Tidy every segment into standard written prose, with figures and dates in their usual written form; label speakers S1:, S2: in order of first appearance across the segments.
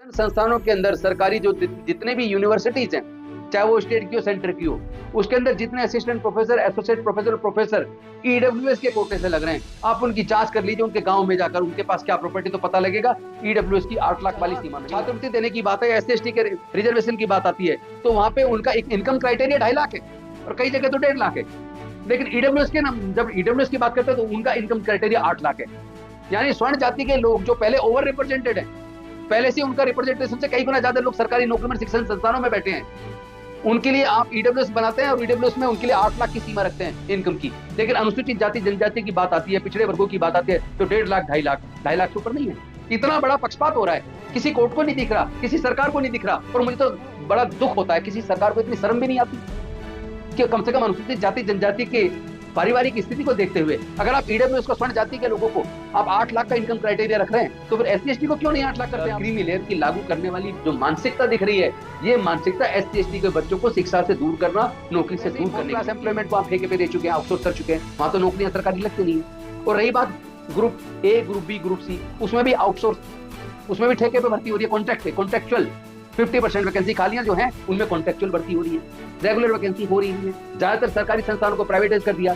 S1: संस्थानों के अंदर सरकारी जो जितने भी यूनिवर्सिटीज हैं, चाहे वो स्टेट की हो सेंटर की हो, उसके अंदर जितने assistant professor, associate professor, professor EWS के कोटे से लग रहे हैं, आप उनकी जांच कर लीजिए। उनके गांव में जाकर उनके पास क्या प्रॉपर्टी, तो पता लगेगा ईडब्ल्यूएस की 8 लाख वाली सीमा में। छात्रवृत्ति देने की बात है, एससी एसटी के रिजर्वेशन की बात आती है, तो वहां पे उनका एक इनकम क्राइटेरिया 2.5 लाख है और कई जगह तो 1.5 लाख है। लेकिन ईडब्ल्यूएस के नाम, जब ईडब्ल्यूएस की बात करते हैं तो उनका इनकम क्राइटेरिया 8 लाख है। यानी स्वर्ण जाति के लोग जो पहले ओवर रिप्रेजेंटेड है, पहले से उनका रिप्रेजेंटेशन से कई गुना ज्यादा लोग सरकारी नौकरी में, शिक्षण संस्थानों में बैठे हैं, उनके लिए आप ईडब्ल्यूएस बनाते हैं और ईडब्ल्यूएस में उनके लिए 8 लाख की सीमा रखते हैं इनकम की। लेकिन अनुसूचित जाति जनजाति की बात आती है, पिछड़े वर्गों की बात आती है, तो 1.5 लाख 2.5 लाख से ऊपर नहीं है। इतना बड़ा पक्षपात हो रहा है, किसी कोर्ट को नहीं दिख रहा, किसी सरकार को नहीं दिख रहा। और मुझे तो बड़ा दुख होता है, किसी सरकार को इतनी शर्म भी नहीं आती कि कम से कम अनुसूचित जाति जनजाति के पारिवारिक स्थिति को देखते हुए अगर आप ईडब्ल्यूएस को, स्वर्ण जाति के लोगों को आप 8 लाख का इनकम क्राइटेरिया रख रहे हैं, तो फिर एससी एसटी को क्यों नहीं 8 लाख करते हैं? क्रीमी लेयर की लागू करने वाली जो मानसिकता दिख रही है, ये मानसिकता एससी एसटी के बच्चों को शिक्षा से दूर करना, नौकरी से दूर करने का। एम्प्लॉयमेंट को आप ठेके पे दे चुके हैं, आउटसोर्स कर चुके हैं, वहां तो नौकरियां सरकारी लगती नहीं है। और रही बात group A, group B, group C, उसमें भी आउटसोर्स, उसमें भी ठेके पे भर्ती हो रही है, कॉन्ट्रैक्ट पे, कॉन्ट्रैक्चुअल 50% वैकेंसी खालियां जो हैं उनमें कॉन्ट्रैक्चुअल भर्ती हो रही है, रेगुलर वैकेंसी हो रही है। ज्यादातर सरकारी संस्थानों को प्राइवेटाइज कर दिया,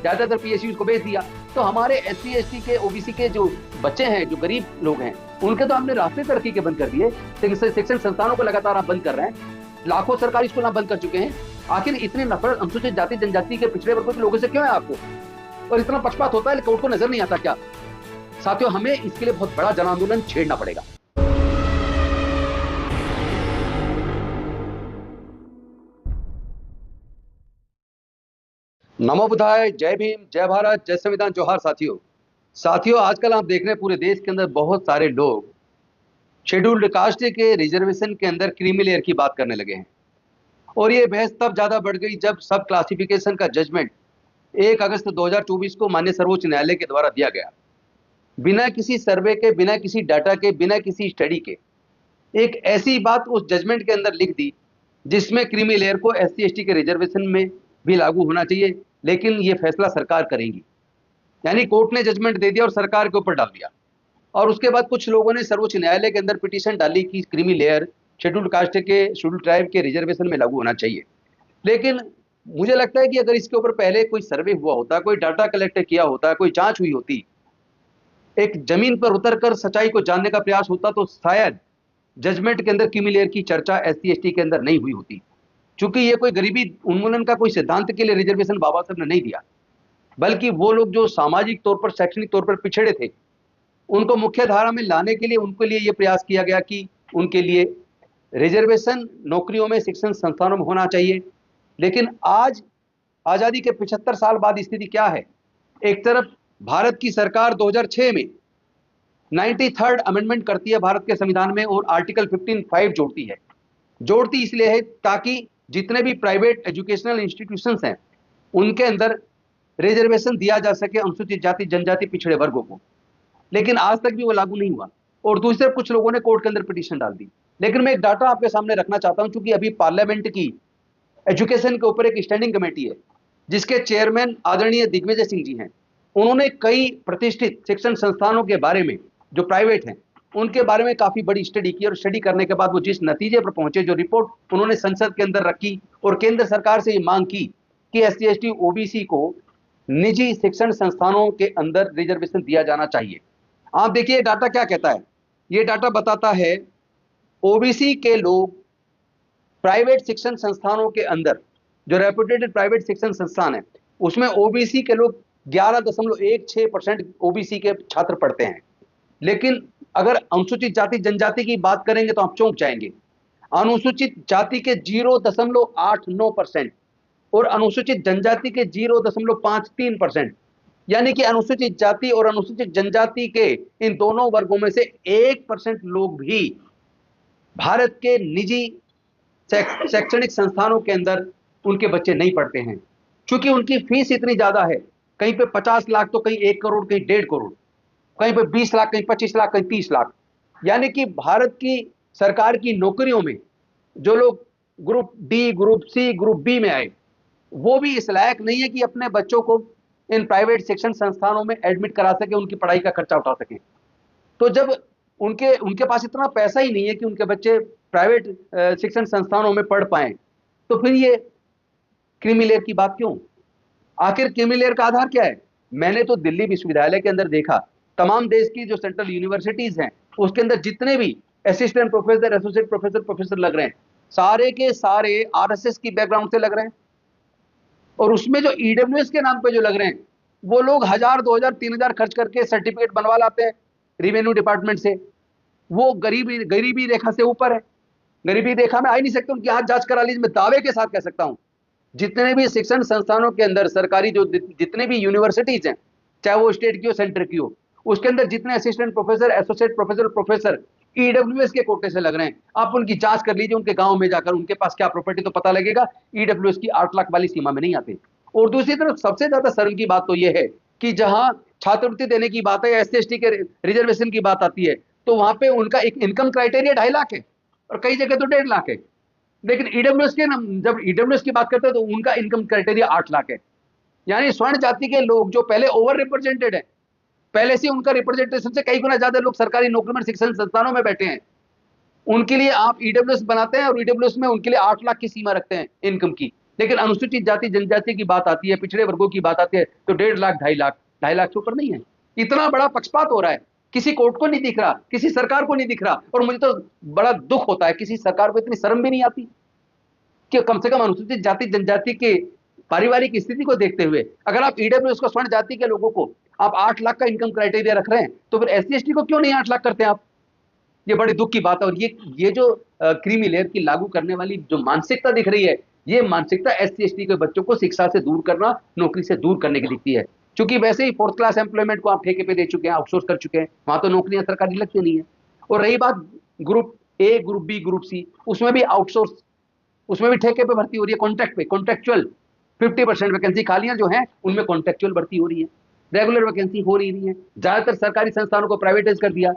S1: ज्यादातर पीएसयू को बेच दिया। तो हमारे एससी एसटी के, ओबीसी के जो बच्चे हैं, जो गरीब लोग हैं, उनके तो हमने रास्ते तरक्की के बंद कर दिए। शिक्षण संस्थानों को लगातार आप बंद कर रहे हैं, लाखों सरकारी स्कूल आप बंद कर चुके हैं। आखिर इतनी नफरत अनुसूचित जाति जनजाति के पिछड़े वर्गों के लोगों से क्यों है आपको? और इतना पक्षपात होता है, कोर्ट को नजर नहीं आता क्या? साथियों, हमें इसके लिए बहुत बड़ा जन आंदोलन छेड़ना पड़ेगा। नमो बुद्धाय, जय भीम, जय भारत, जय संविधान, जोहार। साथियों, आजकल आप देख रहे हैं पूरे देश के अंदर बहुत सारे लोग शेड्यूल्ड कास्ट के रिजर्वेशन के अंदर क्रीमी लेयर की बात करने लगे हैं। और ये बहस तब ज्यादा बढ़ गई जब सब क्लासिफिकेशन का जजमेंट 1 अगस्त 2024 को माननीय सर्वोच्च न्यायालय के द्वारा दिया गया। बिना किसी सर्वे के, बिना किसी डाटा के, बिना किसी स्टडी के एक ऐसी बात उस जजमेंट के अंदर लिख दी जिसमें क्रीमी लेयर को एससी एसटी के रिजर्वेशन में भी लागू होना चाहिए, लेकिन ये फैसला सरकार करेगी। यानी कोर्ट ने जजमेंट दे दिया और सरकार के ऊपर डाल दिया। और उसके बाद कुछ लोगों ने सर्वोच्च न्यायालय के अंदर पिटीशन डाली कि क्रीमी लेयर शेड्यूल्ड कास्ट के, शेड्यूल्ड ट्राइब के रिजर्वेशन में लागू होना चाहिए। लेकिन मुझे लगता है कि अगर इसके ऊपर पहले कोई सर्वे हुआ होता, कोई डाटा कलेक्ट किया होता, कोई जांच हुई होती, एक जमीन पर उतरकर सच्चाई को जानने का प्रयास होता, तो शायद जजमेंट के अंदर क्रीमी लेयर की चर्चा एससी एसटी के अंदर नहीं हुई होती। क्योंकि ये कोई गरीबी उन्मूलन का कोई सिद्धांत के लिए रिजर्वेशन बाबा साहब ने नहीं दिया, बल्कि वो लोग जो सामाजिक तौर पर, शैक्षणिक तौर पर पिछड़े थे, उनको मुख्य धारा में लाने के लिए उनके लिए ये प्रयास किया गया कि उनके लिए रिजर्वेशन नौकरियों में, शिक्षण संस्थानों में होना चाहिए। लेकिन आज आजादी के 75 साल बाद स्थिति क्या है? एक तरफ भारत की सरकार 2006 में 93rd अमेंडमेंट करती है भारत के संविधान में और आर्टिकल 15(5) जोड़ती इसलिए है ताकि जितने भी प्राइवेट एजुकेशनल इंस्टीट्यूशंस हैं उनके अंदर रिजर्वेशन दिया जा सके अनुसूचित जाति जनजाति पिछड़े वर्गों को। लेकिन आज तक भी वो लागू नहीं हुआ और दूसरे कुछ लोगों ने कोर्ट के अंदर पिटीशन डाल दी। लेकिन मैं एक डाटा आपके सामने रखना चाहता हूं, क्योंकि अभी पार्लियामेंट की एजुकेशन के ऊपर एक स्टैंडिंग कमेटी है जिसके चेयरमैन आदरणीय दिग्विजय सिंह जी हैं। उन्होंने कई प्रतिष्ठित शिक्षण संस्थानों के बारे में, जो प्राइवेट हैं, उनके बारे में काफी बड़ी स्टडी की और स्टडी करने के बाद वो जिस नतीजे पर पहुंचे, जो रिपोर्ट उन्होंने संसद के अंदर रखी और केंद्र सरकार से ये मांग की कि एससी एसटी ओबीसी को निजी शिक्षण संस्थानों के अंदर रिजर्वेशन दिया जाना चाहिए। आप देखिए डाटा क्या कहता है। ये डाटा बताता है ओबीसी के लोग प्राइवेट शिक्षण संस्थानों के अंदर, जो रेपुटेड प्राइवेट शिक्षण संस्थान है, उसमें ओबीसी के लोग 11.16% ओबीसी के छात्र पढ़ते हैं। लेकिन अगर अनुसूचित जाति जनजाति की बात करेंगे तो आप चौंक जाएंगे। अनुसूचित जाति के 0.89% और अनुसूचित जनजाति के 0.53%। यानी कि अनुसूचित जाति और अनुसूचित जनजाति के इन दोनों वर्गों में से 1% लोग भी भारत के निजी शैक्षणिक संस्थानों के अंदर उनके बच्चे नहीं पढ़ते हैं, क्योंकि उनकी फीस इतनी ज्यादा है। कहीं पे 50 लाख तो कहीं 1 करोड़, कहीं 1.5 करोड़, कहीं पे 20 लाख, कहीं 25 लाख, कहीं 30 लाख। यानी कि भारत की सरकार की नौकरियों में जो लोग group D, group C, group B में आए, वो भी इस लायक नहीं है कि अपने बच्चों को इन प्राइवेट शिक्षण संस्थानों में एडमिट करा सके, उनकी पढ़ाई का खर्चा उठा सके। तो जब उनके उनके पास इतना पैसा ही नहीं है कि उनके बच्चे प्राइवेट शिक्षण संस्थानों में पढ़ पाएं, तो फिर ये क्रीमी लेयर की बात क्यों? आखिर क्रीमी लेयर का आधार क्या है? मैंने तो दिल्ली विश्वविद्यालय के अंदर देखा, तमाम देश की जो सेंट्रल यूनिवर्सिटीज हैं उसके अंदर जितने भी assistant professor, associate professor, professor लग रहे हैं, सारे के सारे आरएसएस की बैकग्राउंड से लग रहे हैं। और उसमें जो ईडब्ल्यूएस के नाम पे जो लग रहे हैं, वो लोग 1000, 2000, 3000 खर्च करके सर्टिफिकेट बनवा लाते हैं रेवेन्यू डिपार्टमेंट से। वो गरीबी रेखा से ऊपर है, गरीबी रेखा में आ ही नहीं सकते, उनकी हाथ जांच करा लीजिए। मैं दावे के साथ कह सकता हूं, जितने भी शिक्षण संस्थानों के अंदर सरकारी जो जितने भी यूनिवर्सिटीज हैं, चाहे वो स्टेट की हो, सेंटर की हो, उसके अंदर जितने assistant professor, associate professor, professor EWS के कोटे से लग रहे हैं, आप उनकी जांच कर लीजिए, उनके गांव में जाकर उनके पास क्या प्रॉपर्टी, तो पता लगेगा ईडब्ल्यूएस की 8 लाख वाली सीमा में नहीं आते। और दूसरी तरफ सबसे ज्यादा शर्म की बात तो यह है कि जहां छात्रवृत्ति देने की बात है या एससी/एसटी के रिजर्वेशन की बात आती है, तो वहां पे उनका एक इनकम क्राइटेरिया 2.5 लाख है और कई जगह तो 1.5 लाख है। लेकिन ईडब्ल्यूएस के जब ईडब्ल्यूएस की बात करते हैं तो उनका इनकम क्राइटेरिया 8 लाख है। यानी स्वर्ण जाति के लोग जो पहले ओवर रिप्रेजेंटेड है, पहले से उनका रिप्रेजेंटेशन से कई गुना ज्यादा लोग सरकारी नौकरी में, शिक्षण संस्थानों में बैठे हैं, उनके लिए आप ईडब्ल्यूएस बनाते हैं और ईडब्ल्यूएस में उनके लिए 8 लाख की सीमा रखते हैं इनकम की। लेकिन अनुसूचित जाति जनजाति की बात आती है, पिछड़े वर्गों की बात आती है, तो 1.5 लाख, 2.5 लाख, 2.5 लाख से ऊपर नहीं है। इतना बड़ा पक्षपात हो रहा है, किसी कोर्ट को नहीं दिख रहा, किसी सरकार को नहीं दिख रहा। और मुझे तो बड़ा दुख होता है, किसी सरकार को इतनी शर्म भी नहीं आती कि कम से कम अनुसूचित जाति जनजाति के पारिवारिक स्थिति को देखते हुए अगर आप ईडब्ल्यूएस को, स्वर्ण जाति के लोगों को आप 8 लाख का इनकम क्राइटेरिया रख रहे हैं, तो फिर एससी/एसटी को क्यों नहीं 8 लाख करते आप? ये बड़े दुख की बात है। और ये जो क्रीमी लेयर की लागू करने वाली जो मानसिकता दिख रही है, ये मानसिकता एससी/एसटी के बच्चों को शिक्षा से दूर करना, नौकरी से दूर करने की दिखती है। क्योंकि वैसे ही 4th क्लास एम्प्लॉयमेंट को आप ठेके पे दे चुके हैं, आउटसोर्स कर चुके हैं, वहां तो नौकरियां सरकारी लगती नहीं है। और रही बात group A, group B, group C, उसमें भी आउटसोर्स, उसमें भी ठेके पे भर्ती हो रही है, कॉन्ट्रैक्ट पे, कॉन्ट्रैक्चुअल। 50% वैकेंसी खालियां जो हैं उनमें कॉन्ट्रैक्चुअल भर्ती हो रही है, रेगुलर वैकेंसी हो रही नहीं है। ज्यादातर सरकारी संस्थानों को प्राइवेटाइज कर दिया,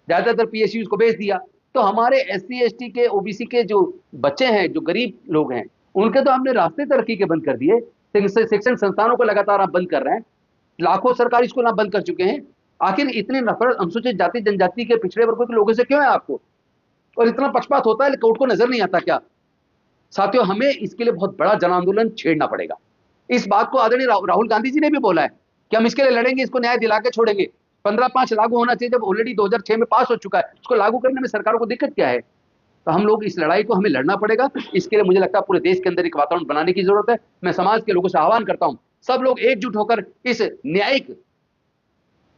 S1: ज्यादातर पीएसयूज को बेच दिया। तो हमारे एससी/एसटी के, ओबीसी के जो बच्चे हैं, जो गरीब लोग हैं, उनके तो हमने रास्ते तरक्की के बंद कर दिए। शिक्षण संस्थानों को लगातार आप बंद कर रहे हैं, लाखों सरकारी स्कूल आप बंद कर चुके हैं। आखिर इतनी नफरत अनुसूचित जाति जनजाति के, पिछड़े वर्गों के लोगों से क्यों है आपको? और इतना पक्षपात होता है, कोर्ट को नजर नहीं आता क्या? साथियों, हमें इसके लिए बहुत बड़ा जन आंदोलन छेड़ना पड़ेगा। इस बात को आदरणीय राहुल गांधी जी ने भी बोला है कि हम इसके लिए लड़ेंगे, इसको न्याय दिला के छोड़ेंगे। 15/5 लागू होना चाहिए, जब ऑलरेडी 2006 में पास हो चुका है, उसको लागू करने में सरकारों को दिक्कत क्या है? तो हम लोग इस लड़ाई को हमें लड़ना पड़ेगा। इसके लिए मुझे लगता है पूरे देश के अंदर एक वातावरण बनाने की जरूरत है। मैं समाज के लोगों से आह्वान करता हूं, सब लोग एकजुट होकर इस न्यायिक,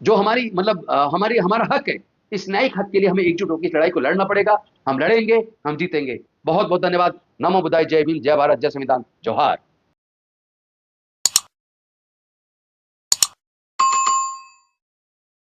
S1: जो हमारी मतलब हमारा हक है, इस न्यायिक हक के लिए हमें एकजुट होकर इस लड़ाई को लड़ना पड़ेगा। हम लड़ेंगे, हम जीतेंगे। बहुत बहुत धन्यवाद। नमो बुद्धाय। जय भीम, जय भारत, जय संविधान, जोहार।